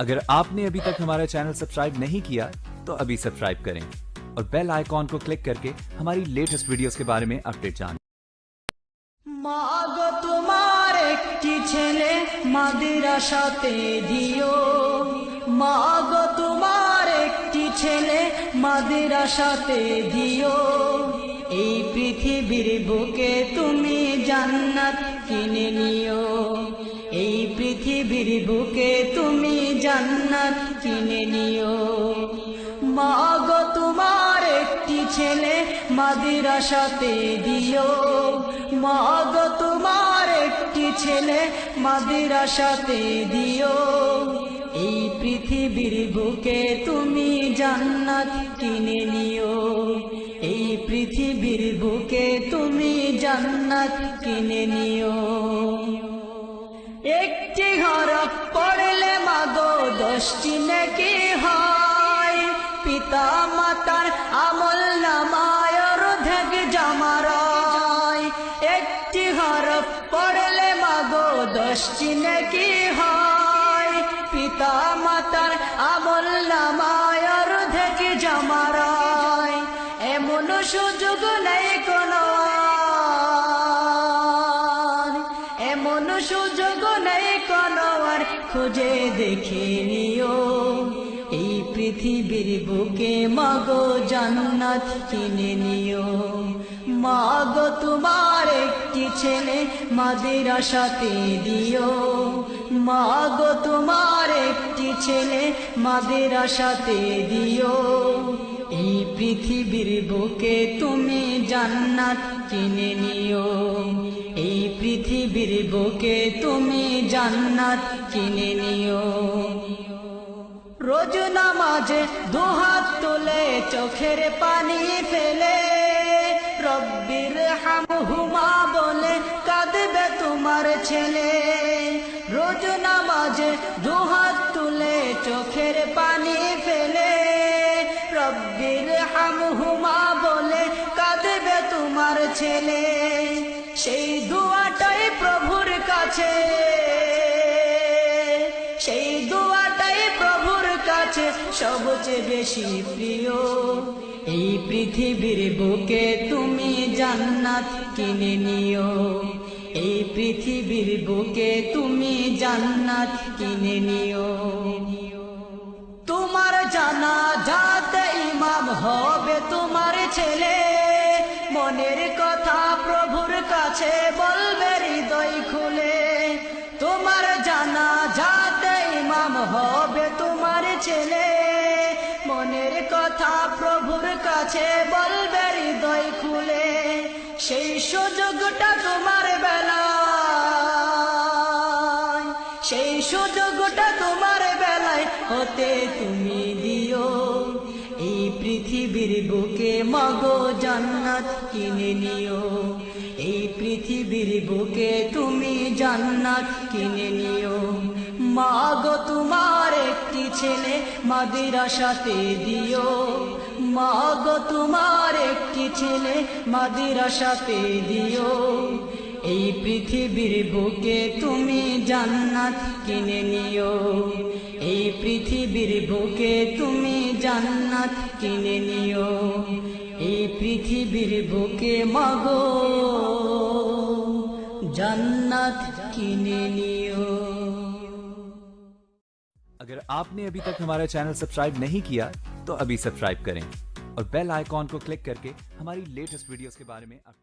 अगर आपने अभी तक हमारा चैनल सब्सक्राइब नहीं किया तो अभी सब्सक्राइब करें और बेल आइकॉन को क्लिक करके हमारी लेटेस्ट वीडियोस के बारे में अपडेट जानें। মাগো তোমার একটি ছেলে মাদ্রাসাতে দিও, মাগো তোমার একটি ছেলে মাদ্রাসাতে দিও। এই পৃথিবীর বুকে তুমি জান্নাত কিনে নিও, এই পৃথিবীর বুকে তুমি জান্নাত কিনে নিও। মাগো তোমার একটি ছেলে মাদ্রাসাতে দিও, মাগো তোমার একটি ছেলে মাদ্রাসাতে দিও। এই পৃথিবীর বুকে তুমি জান্নাত কিনে নিও, এই পৃথিবীর বুকে তুমি জান্নাত কিনে নিও। একটি হরফ পড়লে মাগো 10টি নেকি হয়, পিতা মাতার আমল নামায় অর্ধেক জমা রয়। একটি হরফ পড়লে মাগো 10টি নেকি হয়, পিতা মাতার আমল নামায় অর্ধেক জমা রয়। এমন সুযোগ নেই কোনো আর, এমন সুযোগ নেই কোনো আর, খুঁজে দেখে নিও। এই পৃথিবীর বুকে মাগো জান্নাত কিনে নিও। মাগো তোমার একটি ছেলে মাদ্রাসাতে দিও, মাগো তোমার একটি ছেলে মাদ্রাসাতে দিও। এই পৃথিবীর বুকে তুমি জান্নাত কিনে নিও, এই পৃথিবীর বুকে তুমি জান্নাত কিনে নিও। রোজ নামাজে দুহাত তুলে চোখের পানি ফেলে, রব্বির হামহুমা বলে কাঁদবে তোমার ছেলে। রোজ নামাজে দুহাত তুলে চোখের পানি ফেলে, রব্বির হামহুমা বলে কাঁদবে তোমার ছেলে। সেই দুয়াটাই প্রভুর কাছে, সেই দুয়াটাই প্রভুর কাছে সবচেয়ে বেশি প্রিয়। এই পৃথিবীর বুকে তুমি জান্নাত কিনে নিও, এই পৃথিবীর বুকে তুমি জান্নাত কিনে নিও। তোমার জানাজাতে ইমাম হবে তোমার ছেলে, মনের কথা প্রভুর কাছে বলবে হৃদয় খুলে। তোমার জানাজাতে ইমাম হবে তোমার ছেলে, মনের কথা প্রভুর কাছে বলবে হৃদয় খুলে। সেই সুযোগটা তোমার বেলায়, সেই সুযোগটা তোমার বেলায় হতে তুমি দিও। এই পৃথিবীর বুকে মাগো জান্নাত কিনে নিও, এই পৃথিবীর বুকে তুমি জান্নাত কিনে নিও। মাগো তোমার একটি ছেলে মাদ্রাসাতে দিও, মাগো তোমার একটি ছেলে মাদ্রাসাতে দিও। এই পৃথিবীর বুকে তুমি জান্নাত কিনে নিও, এই পৃথিবীর বুকে তুমি জান্নাত কিনে নিও। এই পৃথিবীর বুকে মাগো জান্নাত किने नियो। अगर आपने अभी तक हमारा चैनल सब्सक्राइब नहीं किया तो अभी सब्सक्राइब करें और बेल आइकॉन को क्लिक करके हमारी लेटेस्ट वीडियोस के बारे में अपडेट